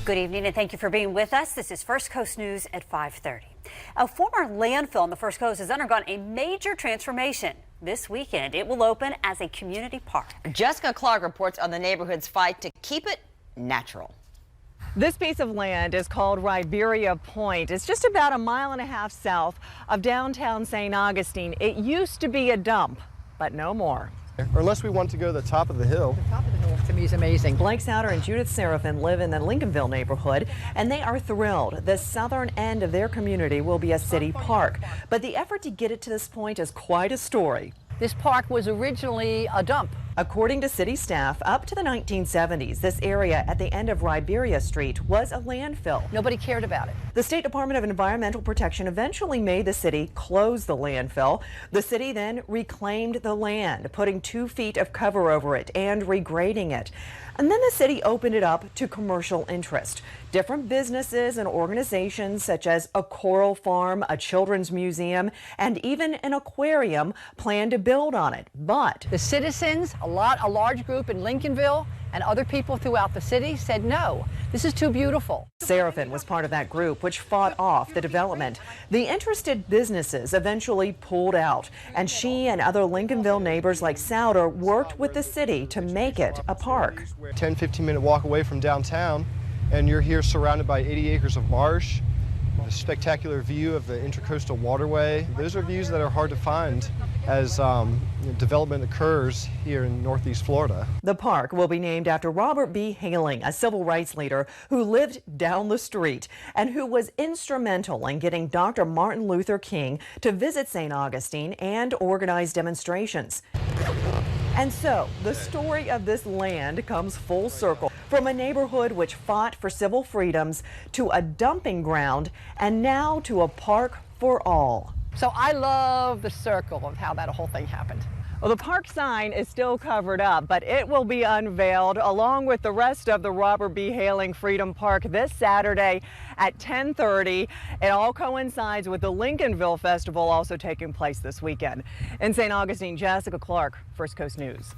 Good evening and thank you for being with us. This is First Coast News at 5:30. A former landfill on the First Coast has undergone a major transformation. This weekend, it will open as a community park. Jessica Clark reports on the neighborhood's fight to keep it natural. This piece of land is called Riberia Pointe. It's just about a mile and a half south of downtown St. Augustine. It used to be a dump, but no more. Or unless we want to go to the top of the hill. The top of the hill to me is amazing. Blake Souter and Judith Seraphin live in the Lincolnville neighborhood, and they are thrilled. The southern end of their community will be a city park, but the effort to get it to this point is quite a story. This park was originally a dump. According to city staff, up to the 1970s, this area at the end of Riberia Street was a landfill. Nobody cared about it. The State Department of Environmental Protection eventually made the city close the landfill. The city then reclaimed the land, putting 2 feet of cover over it and regrading it. And then the city opened it up to commercial interest. Different businesses and organizations such as a coral farm, a children's museum, and even an aquarium plan to build on it. But The citizens, a large group in Lincolnville and other people throughout the city said, no, this is too beautiful. Seraphin was part of that group which fought off the development. The interested businesses eventually pulled out, and she and other Lincolnville neighbors like Souter worked with the city to make it a park. 10-15 minute walk away from downtown, and you're here surrounded by 80 acres of marsh, a spectacular view of the Intracoastal Waterway. Those are views that are hard to find as development occurs here in Northeast Florida. The park will be named after Robert B. Hayling, a civil rights leader who lived down the street and who was instrumental in getting Dr. Martin Luther King to visit St. Augustine and organize demonstrations. And so, the story of this land comes full circle. From a neighborhood which fought for civil freedoms to a dumping ground and now to a park for all. So I love the circle of how that whole thing happened. Well, the park sign is still covered up, but it will be unveiled along with the rest of the Robert B. Hayling Freedom Park this Saturday at 10:30. It all coincides with the Lincolnville Festival also taking place this weekend. In St. Augustine, Jessica Clark, First Coast News.